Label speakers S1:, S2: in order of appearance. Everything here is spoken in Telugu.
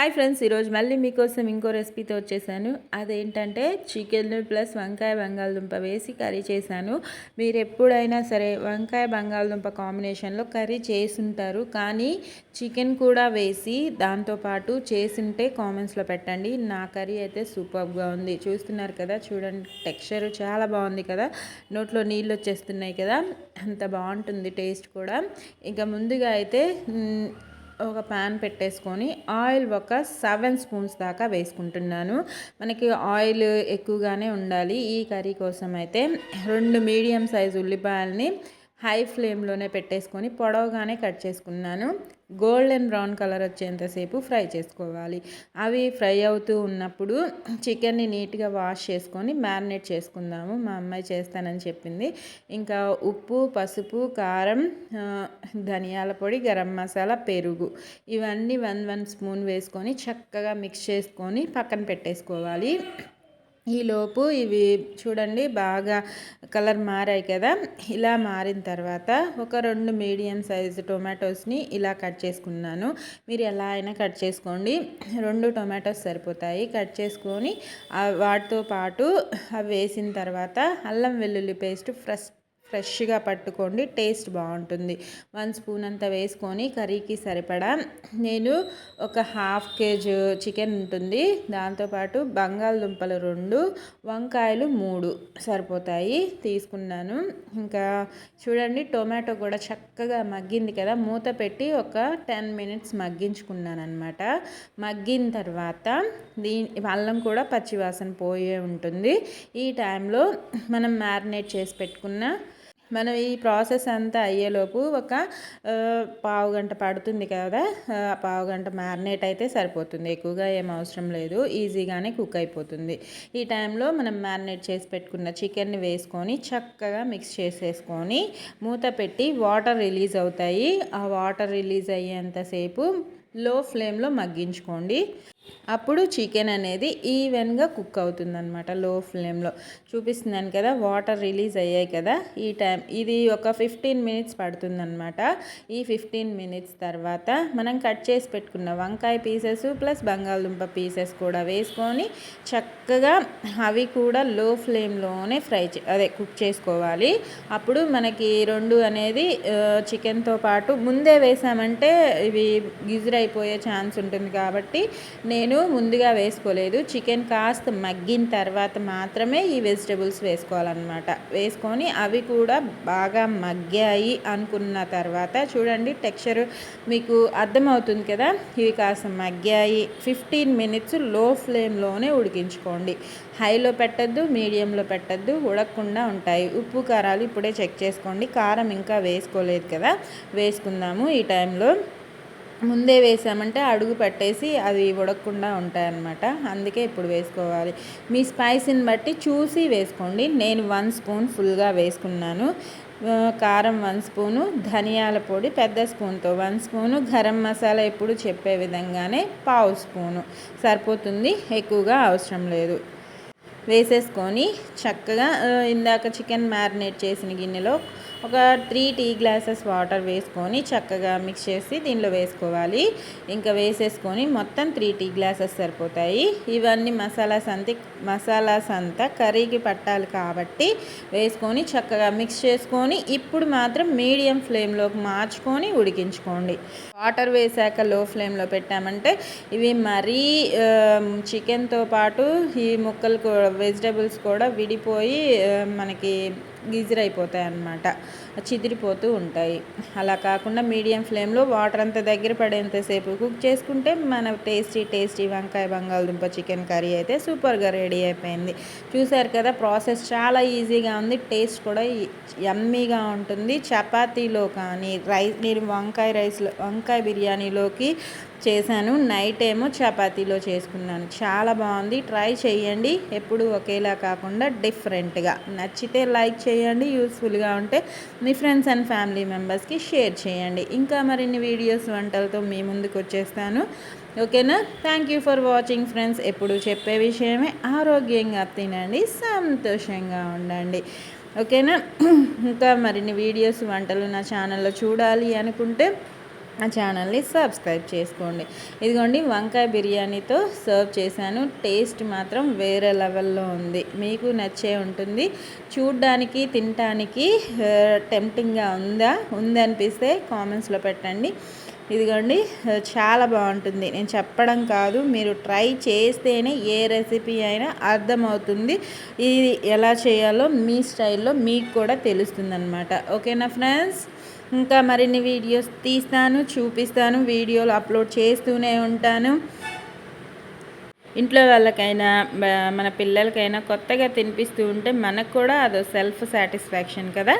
S1: హాయ్ ఫ్రెండ్స్, ఈరోజు మళ్ళీ మీకోసం ఇంకో రెసిపీతో వచ్చేసాను. అదేంటంటే చికెన్ ప్లస్ వంకాయ బంగాళదుంప వేసి కర్రీ చేశాను. మీరు ఎప్పుడైనా సరే వంకాయ బంగాళదుంప కాంబినేషన్లో కర్రీ చేసుంటారు, కానీ చికెన్ కూడా వేసి దాంతోపాటు చేసుంటే కామెంట్స్లో పెట్టండి. నా కర్రీ అయితే సూపర్గా ఉంది. చూస్తున్నారు కదా, చూడండి టెక్స్చర్ చాలా బాగుంది కదా, నోట్లో నీళ్ళు వచ్చేస్తున్నాయి కదా, అంత బాగుంటుంది టేస్ట్ కూడా. ఇంకా ముందుగా అయితే ఒక ప్యాన్ పెట్టేసుకొని ఆయిల్ ఒక 7 స్పూన్స్ దాకా వేసుకుంటున్నాను. మనకి ఆయిల్ ఎక్కువగానే ఉండాలి ఈ కర్రీ కోసం. అయితే 2 మీడియం సైజు ఉల్లిపాయలని హై ఫ్లేమ్లోనే పెట్టేసుకొని పొడవుగానే కట్ చేసుకున్నాను. గోల్డెన్ బ్రౌన్ కలర్ వచ్చేంతసేపు ఫ్రై చేసుకోవాలి. అవి ఫ్రై అవుతూ ఉన్నప్పుడు చికెన్ని నీట్గా వాష్ చేసుకొని మ్యారినేట్ చేసుకుందాము. మా అమ్మాయి చేస్తానని చెప్పింది. ఇంకా ఉప్పు, పసుపు, కారం, ధనియాల పొడి, గరం మసాలా, పెరుగు ఇవన్నీ 1 స్పూన్ వేసుకొని చక్కగా మిక్స్ చేసుకొని పక్కన పెట్టేసుకోవాలి. ఈలోపు ఇవి చూడండి బాగా కలర్ మారాయి కదా, ఇలా మారిన తర్వాత ఒక 2 మీడియం సైజు టొమాటోస్ని ఇలా కట్ చేసుకున్నాను. మీరు ఎలా అయినా కట్ చేసుకోండి, 2 టొమాటోస్ సరిపోతాయి. కట్ చేసుకొని వాటితో పాటు అవి వేసిన తర్వాత అల్లం వెల్లుల్లి పేస్ట్ ఫ్రెష్గా పట్టుకోండి, టేస్ట్ బాగుంటుంది. 1 స్పూన్ అంతా వేసుకొని కర్రీకి సరిపడా నేను ఒక 1/2 kg చికెన్ ఉంటుంది, దాంతోపాటు బంగాళదుంపలు 2, వంకాయలు 3 సరిపోతాయి తీసుకున్నాను. ఇంకా చూడండి టొమాటో కూడా చక్కగా మగ్గింది కదా, మూత పెట్టి ఒక 10 మినిట్స్ మగ్గించుకున్నాను అనమాట. మగ్గిన తర్వాత అల్లం కూడా పచ్చివాసన పోయే ఉంటుంది. ఈ టైంలో మనం మ్యారినేట్ చేసి పెట్టుకున్న మనం ఈ ప్రాసెస్ అంతా అయ్యేలోపు ఒక పావు గంట పడుతుంది కదా, పావు గంట మ్యారినేట్ అయితే సరిపోతుంది, ఎక్కువగా ఏం అవసరం లేదు, ఈజీగానే కుక్ అయిపోతుంది. ఈ టైంలో మనం మ్యారినేట్ చేసి పెట్టుకున్న చికెన్ని వేసుకొని చక్కగా మిక్స్ చేసేసుకొని మూత పెట్టి వాటర్ రిలీజ్ అవుతాయి. ఆ వాటర్ రిలీజ్ అయ్యేంతసేపు లో ఫ్లేమ్లో మగ్గించుకోండి. అప్పుడు చికెన్ అనేది ఈవెన్గా కుక్ అవుతుంది అనమాట. లో ఫ్లేమ్లో చూపిస్తున్నాను కదా, వాటర్ రిలీజ్ అయ్యాయి కదా, ఈ టైం ఇది ఒక 15 మినిట్స్ పడుతుందన్నమాట. ఈ 15 మినిట్స్ తర్వాత మనం కట్ చేసి పెట్టుకున్న వంకాయ పీసెస్ ప్లస్ బంగాళదుంప పీసెస్ కూడా వేసుకొని చక్కగా అవి కూడా లో ఫ్లేమ్లోనే కుక్ చేసుకోవాలి. అప్పుడు మనకి 2 అనేది చికెన్తో పాటు ముందే వేసామంటే ఇవి గిజరైపోయే ఛాన్స్ ఉంటుంది కాబట్టి నేను ముందుగా వేసుకోలేదు. చికెన్ కాస్త మగ్గిన తర్వాత మాత్రమే ఈ వెజిటబుల్స్ వేసుకోవాలన్నమాట. వేసుకొని అవి కూడా బాగా మగ్గాయి అనుకున్న తర్వాత చూడండి టెక్స్చర్ మీకు అర్థమవుతుంది కదా, ఇవి కాస్త మగ్గాయి. 15 మినిట్స్ లో ఫ్లేమ్లోనే ఉడికించుకోండి. హైలో పెట్టద్దు, మీడియంలో పెట్టద్దు, ఉడకకుండా ఉంటాయి. ఉప్పు కారాలు ఇప్పుడే చెక్ చేసుకోండి. కారం ఇంకా వేసుకోలేదు కదా, వేసుకుందాము. ఈ టైంలో ముందే వేసామంటే అడుగు పట్టేసి అది ఉడకకుండా ఉంటాయన్నమాట, అందుకే ఇప్పుడు వేసుకోవాలి. మీ స్పైసీని బట్టి చూసి వేసుకోండి. నేను 1 స్పూన్ ఫుల్గా వేసుకున్నాను. కారం 1 స్పూను, ధనియాల పొడి పెద్ద స్పూన్తో 1 స్పూను, గరం మసాలా ఎప్పుడు చెప్పే విధంగానే 1/2 స్పూను సరిపోతుంది, ఎక్కువగా అవసరం లేదు. వేసేసుకొని చక్కగా ఇందాక చికెన్ మ్యారినేట్ చేసిన గిన్నెలో ఒక 3 టీ గ్లాసెస్ వాటర్ వేసుకొని చక్కగా మిక్స్ చేసి దీనిలో వేసుకోవాలి. ఇంకా వేసేసుకొని మొత్తం 3 టీ గ్లాసెస్ సరిపోతాయి. ఇవన్నీ మసాలాస్ అంతా కర్రీకి పట్టాలి కాబట్టి వేసుకొని చక్కగా మిక్స్ చేసుకొని ఇప్పుడు మాత్రం మీడియం ఫ్లేమ్లోకి మార్చుకొని ఉడికించుకోండి. వాటర్ వేసాక లో ఫ్లేమ్లో పెట్టామంటే ఇవి మరీ చికెన్తో పాటు ఈ ముక్కలు వెజిటబుల్స్ కూడా విడిపోయి మనకి గిజరైపోతాయి అన్నమాట, చిదిరిపోతూ ఉంటాయి. అలా కాకుండా మీడియం ఫ్లేమ్లో వాటర్ అంతా దగ్గర పడేంతసేపు కుక్ చేసుకుంటే మన టేస్టీ వంకాయ బంగాళదుంప చికెన్ కర్రీ అయితే సూపర్గా రెడీ అయిపోయింది. చూసారు కదా, ప్రాసెస్ చాలా ఈజీగా ఉంది, టేస్ట్ కూడా యమ్మీగా ఉంటుంది. చపాతీలో కానీ నేను వంకాయ బిర్యానీలోకి చేశాను, నైట్ ఏమో చపాతీలో చేసుకున్నాను. చాలా బాగుంది, ట్రై చేయండి. ఎప్పుడు ఒకేలా కాకుండా డిఫరెంట్గా. నచ్చితే లైక్ చేయండి, యూస్ఫుల్గా ఉంటే మీ ఫ్రెండ్స్ అండ్ ఫ్యామిలీ మెంబర్స్కి షేర్ చేయండి. ఇంకా మరిన్ని వీడియోస్ వంటలతో మీ ముందుకు వచ్చేస్తాను. ఓకేనా? Thank you for watching friends. ఎప్పుడు చెప్పే విషయమే, ఆరోగ్యంగా తినండి, సంతోషంగా ఉండండి. ఓకేనా? ఇంకా మరిన్ని వీడియోస్ వంటలు నా ఛానల్లో చూడాలి అనుకుంటే ఆ ఛానల్ని సబ్స్క్రైబ్ చేసుకోండి. ఇదిగోండి వంకాయ బిర్యానీతో సర్వ్ చేశాను. టేస్ట్ మాత్రం వేరే లెవెల్లో ఉంది. మీకు నచ్చే ఉంటుంది. చూడ్డానికి తినటానికి టెంప్టింగ్గా ఉందనిపిస్తే కామెంట్స్లో పెట్టండి. ఇదిగోండి చాలా బాగుంటుంది. నేను చెప్పడం కాదు, మీరు ట్రై చేస్తేనే ఏ రెసిపీ అయినా అర్థమవుతుంది. ఇది ఎలా చేయాలో మీ స్టైల్లో మీకు కూడా తెలుస్తుంది అన్నమాట. ఓకేనా ఫ్రెండ్స్? ఇంకా మరిన్ని వీడియోస్ తీస్తాను, చూపిస్తాను, వీడియోలు అప్లోడ్ చేస్తూనే ఉంటాను. ఇంట్లో వాళ్ళకైనా మన పిల్లలకైనా కొత్తగా తినిపిస్తూ ఉంటే మనకు కూడా అదో సెల్ఫ్ సాటిస్ఫాక్షన్ కదా.